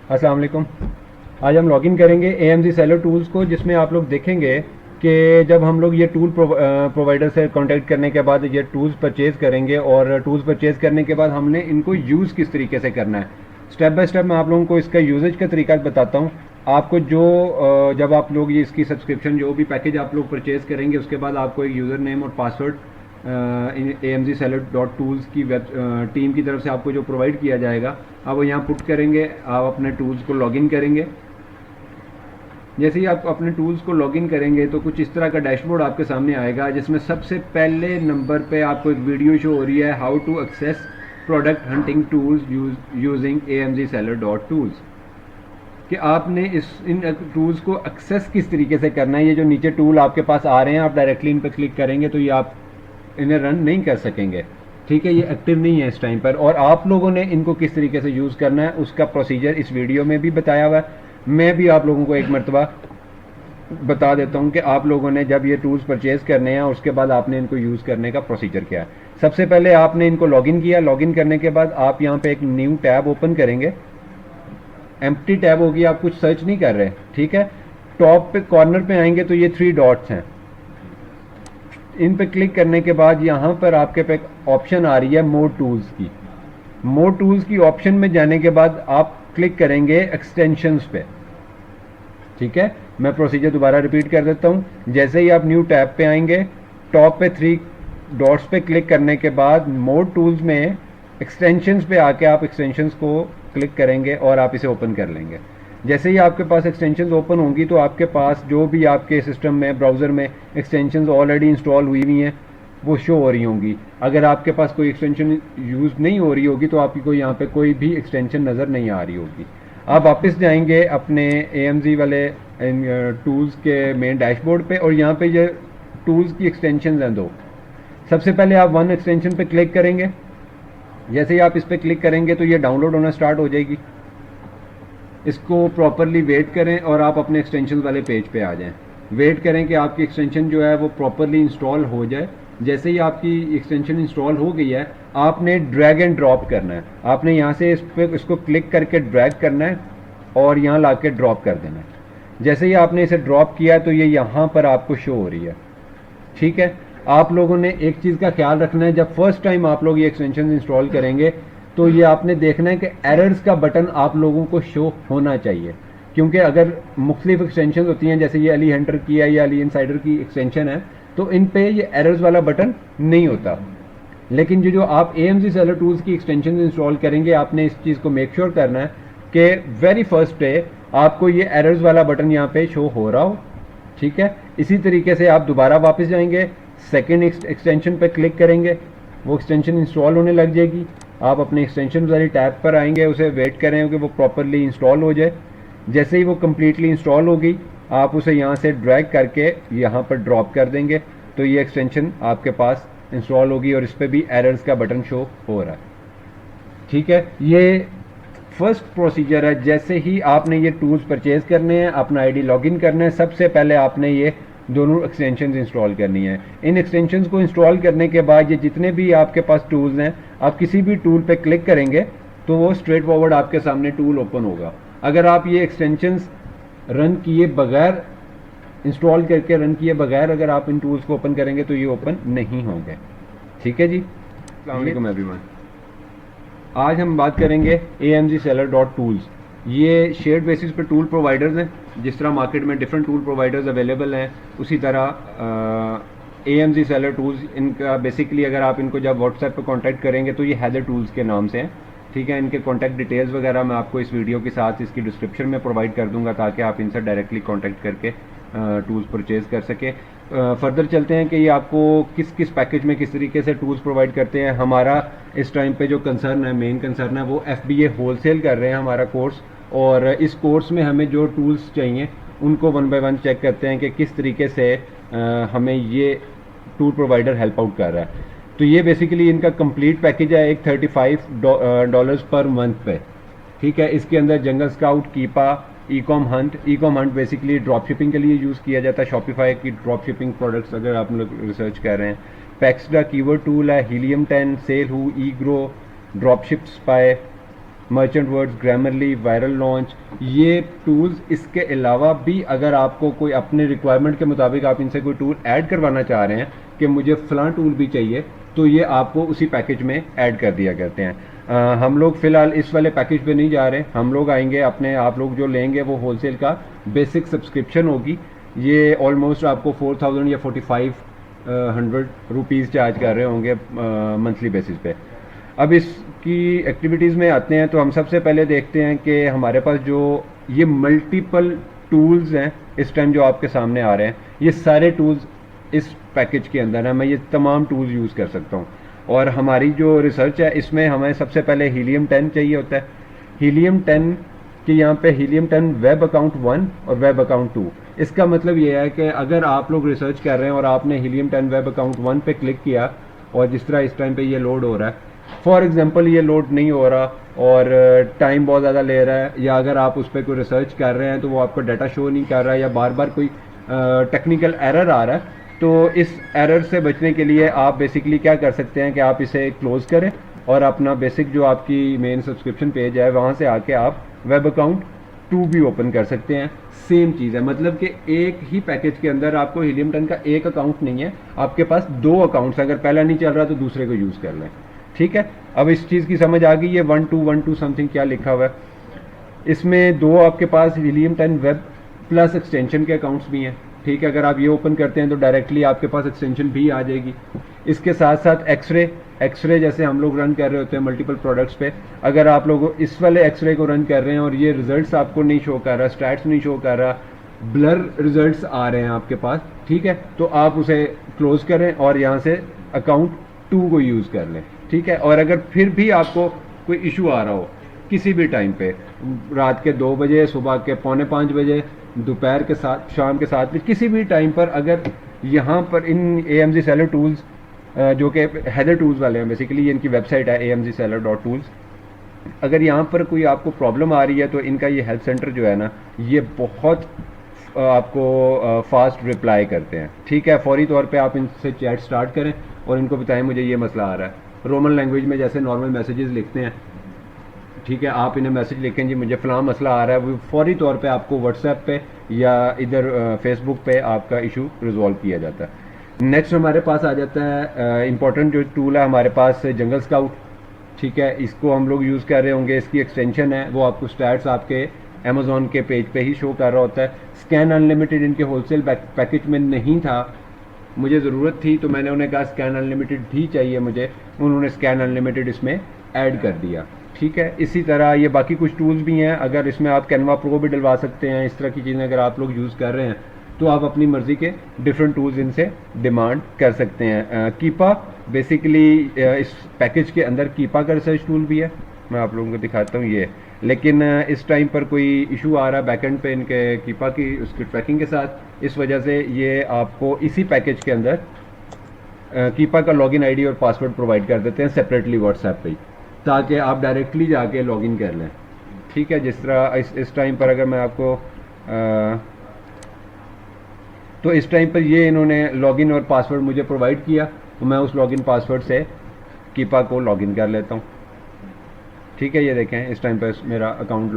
अस्सलाम वालेकुम। आज हम लॉगिन करेंगे AMZ सेलर टूल्स को, जिसमें आप लोग देखेंगे कि जब हम लोग ये टूल प्रोवाइडर से कांटेक्ट करने के बाद ये टूल्स परचेज़ करेंगे, और टूल्स परचेज़ करने के बाद हमने इनको यूज़ किस तरीके से करना है, स्टेप बाय स्टेप मैं आप लोगों को इसका यूजेज का तरीका बताता हूँ। आपको जो जब आप लोग ये इसकी सब्सक्रिप्शन जो भी पैकेज आप लोग परचेज़ करेंगे, उसके बाद आपको एक यूज़र नेम और password AMZ seller dot tools की वेब टीम की तरफ से आपको जो प्रोवाइड किया जाएगा, आप वो यहाँ पुट करेंगे। आप अपने टूल्स को लॉगिन करेंगे। जैसे ही आप अपने टूल्स को लॉगिन करेंगे तो कुछ इस तरह का डैशबोर्ड आपके सामने आएगा, जिसमें सबसे पहले नंबर पे आपको एक वीडियो शो हो रही है, how to access product hunting tools using AMZ seller dot tools, कि आपने इन टूल्स को एक्सेस किस तरीके से करना है। ये जो नीचे टूल आपके पास आ रहे हैं, आप डायरेक्टली इन पर क्लिक करेंगे तो ये आप इन्हें रन नहीं कर सकेंगे। ठीक है, ये एक्टिव नहीं है इस टाइम पर, और आप लोगों ने इनको किस तरीके से यूज़ करना है उसका प्रोसीजर इस वीडियो में भी बताया हुआ है। मैं भी आप लोगों को एक मरतबा बता देता हूँ कि आप लोगों ने जब ये टूल्स परचेज़ करने हैं, उसके बाद आपने इनको यूज़ करने का प्रोसीजर क्या है। सबसे पहले आपने इनको लॉगिन किया। लॉगिन करने के बाद आप यहाँ पे एक न्यू टैब ओपन करेंगे। एम्प्टी टैब होगी, आप कुछ सर्च नहीं कर रहे। ठीक है, टॉप पे कॉर्नर पे आएंगे तो ये 3 डॉट्स हैं, इन पे क्लिक करने के बाद यहाँ पर आपके पे ऑप्शन आ रही है मोर टूल्स की। मोर टूल्स की ऑप्शन में जाने के बाद आप क्लिक करेंगे एक्सटेंशंस पे। ठीक है, मैं प्रोसीजर दोबारा रिपीट कर देता हूँ। जैसे ही आप न्यू टैब पे आएंगे, टॉप पे 3 डॉट्स पे क्लिक करने के बाद मोर टूल्स में एक्सटेंशंस पे आके आप एक्सटेंशंस को क्लिक करेंगे और आप इसे ओपन कर लेंगे। जैसे ही आपके पास एक्सटेंशंस ओपन होंगी तो आपके पास जो भी आपके सिस्टम में ब्राउज़र में एक्सटेंशंस ऑलरेडी इंस्टॉल हुई हुई हैं वो शो हो रही होंगी। अगर आपके पास कोई एक्सटेंशन यूज़ नहीं हो रही होगी तो आपको यहाँ पे कोई भी एक्सटेंशन नज़र नहीं आ रही होगी। आप वापस जाएंगे अपने AMZ वाले टूल्स के मेन डैशबोर्ड पे, और यहाँ पे ये टूल्स की एक्सटेंशन हैं 2। सबसे पहले आप 1 एक्सटेंशन पे क्लिक करेंगे। जैसे ही आप इस पर क्लिक करेंगे तो ये डाउनलोड होना स्टार्ट हो जाएगी। इसको प्रॉपरली वेट करें और आप अपने एक्सटेंशन वाले पेज पे आ जाएं। वेट करें कि आपकी एक्सटेंशन जो है वो प्रॉपरली इंस्टॉल हो जाए। जैसे ही आपकी एक्सटेंशन इंस्टॉल हो गई है, आपने ड्रैग एंड ड्रॉप करना है। आपने यहाँ से इसको क्लिक करके ड्रैग करना है और यहाँ ला के ड्रॉप कर देना है। जैसे ही आपने इसे ड्रॉप किया तो ये यहाँ पर आपको शो हो रही है। ठीक है, आप लोगों ने एक चीज़ का ख्याल रखना है, जब फर्स्ट टाइम आप लोग ये एक्सटेंशन इंस्टॉल करेंगे तो ये आपने देखना है कि एरर्स का बटन आप लोगों को शो होना चाहिए, क्योंकि अगर मुख्तलिफ एक्सटेंशन होती हैं, जैसे ये अली हंटर की है या अली इनसाइडर की एक्सटेंशन है, तो इन पे ये एरर्स वाला बटन नहीं होता। लेकिन जो आप AMZ सेलर टूल्स की एक्सटेंशन इंस्टॉल करेंगे, आपने इस चीज़ को मेक श्योर करना है कि वेरी फर्स्ट डे आपको ये एरर्स वाला बटन यहाँ पे शो हो रहा हो। ठीक है, इसी तरीके से आप दोबारा वापस जाएंगे, सेकेंड एक्सटेंशन पे क्लिक करेंगे, वो एक्सटेंशन इंस्टॉल होने लग जाएगी। आप अपने एक्सटेंशन वाली टैब पर आएंगे, उसे वेट करें कि वो प्रॉपरली इंस्टॉल हो जाए। जैसे ही वो कम्प्लीटली इंस्टॉल होगी, आप उसे यहाँ से ड्रैग करके यहाँ पर ड्रॉप कर देंगे तो ये एक्सटेंशन आपके पास इंस्टॉल होगी और इस पर भी एरर्स का बटन शो हो रहा है। ठीक है, ये फर्स्ट प्रोसीजर है। जैसे ही आपने ये टूल्स परचेज़ करने हैं, अपना आईडी लॉगिन करना है, सबसे पहले आपने ये दोनों एक्सटेंशंस इंस्टॉल करनी है। इन एक्सटेंशंस को इंस्टॉल करने के बाद ये जितने भी आपके पास टूल्स हैं, आप किसी भी टूल पे क्लिक करेंगे तो वो स्ट्रेट फॉरवर्ड आपके सामने टूल ओपन होगा। अगर आप ये एक्सटेंशंस रन किए बगैर, इंस्टॉल करके रन किए बगैर अगर आप इन टूल्स को ओपन करेंगे तो ये ओपन नहीं होंगे। ठीक है जी, अस्सलाम वालेकुम एवरीवन। आज हम बात करेंगे AMZ सेलर डॉट टूल्स। ये शेयर्ड बेसिस पे टूल प्रोवाइडर्स हैं। जिस तरह मार्केट में डिफरेंट टूल प्रोवाइडर्स अवेलेबल हैं, उसी तरह AMZ सेलर टूल्स, इनका बेसिकली अगर आप इनको जब व्हाट्सएप पे कांटेक्ट करेंगे तो ये हैदर टूल्स के नाम से हैं। ठीक है, इनके कॉन्टैक्ट डिटेल्स वगैरह मैं आपको इस वीडियो के साथ इसकी डिस्क्रिप्शन में प्रोवाइड कर दूंगा, ताकि आप इनसे डायरेक्टली कॉन्टैक्ट करके टूल्स परचेज़ कर सके। फर्दर चलते हैं कि ये आपको किस किस पैकेज में किस तरीके से टूल्स प्रोवाइड करते हैं। हमारा इस टाइम पे जो कंसर्न है, मेन कंसर्न है, वो FBA होलसेल कर रहे हैं हमारा कोर्स, और इस कोर्स में हमें जो टूल्स चाहिए उनको 1 बाय 1 चेक करते हैं कि किस तरीके से हमें ये टूल प्रोवाइडर हेल्प आउट कर रहा है। तो ये बेसिकली इनका कंप्लीट पैकेज है, एक $35 पर मंथ पे। ठीक है, इसके अंदर Jungle Scout, Keepa, Ecom Hunt basically drop shipping के लिए यूज़ किया जाता है। शॉपिफाई की ड्रॉप शिपिंग प्रोडक्ट्स अगर आप लोग रिसर्च कर रहे हैं। पैक्सडा कीवर्ड टूल है, helium 10, sell who, e grow, drop ship spy, merchant words, Grammarly, viral launch, ये टूल्स। इसके अलावा भी अगर आपको कोई अपने रिक्वायरमेंट के मुताबिक आप इनसे कोई टूल ऐड करवाना चाह रहे हैं कि मुझे फ़लाँ टूल भी चाहिए, तो ये आपको उसी पैकेज में ऐड कर दिया करते हैं। हम लोग फ़िलहाल इस वाले पैकेज पे नहीं जा रहे, हम लोग आएंगे अपने, आप लोग जो लेंगे वो होलसेल का बेसिक सब्सक्रिप्शन होगी। ये ऑलमोस्ट आपको 4000 या 4500 रुपीज़ चार्ज कर रहे होंगे मंथली बेसिस पे। अब इसकी एक्टिविटीज़ में आते हैं तो हम सबसे पहले देखते हैं कि हमारे पास जो ये मल्टीपल टूल्स हैं इस टाइम जो आपके सामने आ रहे हैं, ये सारे टूल्स इस पैकेज के अंदर है। मैं ये तमाम टूल्स यूज़ कर सकता हूँ। और हमारी जो रिसर्च है इसमें हमें सबसे पहले हीलियम 10 चाहिए होता है। हीलियम 10 कि यहाँ पे हीलियम 10 वेब अकाउंट 1 और वेब अकाउंट 2। इसका मतलब ये है कि अगर आप लोग रिसर्च कर रहे हैं और आपने हीलियम 10 वेब अकाउंट 1 पे क्लिक किया और जिस तरह इस टाइम पे ये लोड हो रहा है, फॉर एग्जांपल ये लोड नहीं हो रहा और टाइम बहुत ज़्यादा ले रहा है, या अगर आप उस पर कोई रिसर्च कर रहे हैं तो वो आपको डाटा शो नहीं कर रहा है या बार बार कोई टेक्निकल एरर आ रहा है, तो इस एरर से बचने के लिए आप बेसिकली क्या कर सकते हैं कि आप इसे क्लोज़ करें और अपना बेसिक जो आपकी मेन सब्सक्रिप्शन पेज है वहाँ से आके आप वेब अकाउंट 2 भी ओपन कर सकते हैं। सेम चीज़ है, मतलब कि एक ही पैकेज के अंदर आपको हीलियम 10 का एक अकाउंट नहीं है, आपके पास 2 अकाउंट्स, अगर पहला नहीं चल रहा तो दूसरे को यूज़ कर लें। ठीक है, अब इस चीज़ की समझ आ गई है 1212 समथिंग क्या लिखा हुआ है। इसमें 2 आपके पास हीलियम 10 वेब प्लस एक्सटेंशन के अकाउंट्स भी हैं। ठीक है, अगर आप ये ओपन करते हैं तो डायरेक्टली आपके पास एक्सटेंशन भी आ जाएगी। इसके साथ साथ एक्सरे जैसे हम लोग रन कर रहे होते हैं मल्टीपल प्रोडक्ट्स पे, अगर आप लोग इस वाले एक्सरे को रन कर रहे हैं और ये रिजल्ट्स आपको नहीं शो कर रहा, स्टैट्स नहीं शो कर रहा, ब्लर रिजल्ट्स आ रहे हैं आपके पास, ठीक है, तो आप उसे क्लोज करें और यहाँ से अकाउंट 2 को यूज़ कर लें। ठीक है, और अगर फिर भी आपको कोई इशू आ रहा हो किसी भी टाइम पे, रात के 2 बजे, सुबह के 4:45 बजे, दोपहर के साथ, शाम के 7 बजे, किसी भी टाइम पर अगर यहाँ पर इन AMZ सेलर टूल्स जो कि हैदर टूल्स वाले हैं, बेसिकली ये इनकी वेबसाइट है amzseller.tools, अगर यहाँ पर कोई आपको प्रॉब्लम आ रही है तो इनका ये हेल्प सेंटर जो है ना, ये बहुत आपको फास्ट रिप्लाई करते हैं। ठीक है, फौरी तौर पे आप इनसे चैट स्टार्ट करें और इनको बताएं मुझे ये मसला आ रहा है। रोमन लैंग्वेज में जैसे नॉर्मल मैसेजेस लिखते हैं, ठीक है, आप इन्हें मैसेज लिखें जी मुझे फ़लाँ मसला आ रहा है, वो फौरी तौर पे आपको व्हाट्सएप पे या इधर फेसबुक पे आपका इशू रिजॉल्व किया जाता है। नेक्स्ट हमारे पास आ जाता है इम्पोर्टेंट जो टूल है हमारे पास, जंगल स्काउट। ठीक है, इसको हम लोग यूज़ कर रहे होंगे, इसकी एक्सटेंशन है वो आपको स्टैट्स आपके अमेज़ॉन के पेज पे ही शो कर रहा होता है। स्कैन अनलिमिटेड इनके होलसेल पैकेज में नहीं था, मुझे ज़रूरत थी तो मैंने उन्हें कहा स्कैन अनलिमिटेड भी चाहिए मुझे, उन्होंने स्कैन अनलिमिटेड इसमें ऐड कर दिया। ठीक है, इसी तरह ये बाकी कुछ टूल्स भी हैं, अगर इसमें आप कैनवा प्रो भी डलवा सकते हैं। इस तरह की चीज़ें अगर आप लोग यूज़ कर रहे हैं तो आप अपनी मर्ज़ी के डिफरेंट टूल्स इनसे डिमांड कर सकते हैं। कीपा बेसिकली इस पैकेज के अंदर कीपा का रिसर्च टूल भी है, मैं आप लोगों को दिखाता हूँ ये, लेकिन इस टाइम पर कोई इशू आ रहा है बैकएंड पे इनके कीपा की उसकी ट्रैकिंग के साथ, इस वजह से ये आपको इसी पैकेज के अंदर कीपा का लॉगिन आईडी और पासवर्ड प्रोवाइड कर देते हैं सेपरेटली व्हाट्सएप पे, ताकि आप डायरेक्टली जाके लॉगिन कर लें। ठीक है, जिस तरह इस टाइम पर अगर मैं आपको तो इस टाइम पर ये इन्होंने लॉगिन और पासवर्ड मुझे प्रोवाइड किया, तो मैं उस लॉगिन पासवर्ड से कीपा को लॉगिन कर लेता हूँ। ठीक है, ये देखें इस टाइम पर मेरा अकाउंट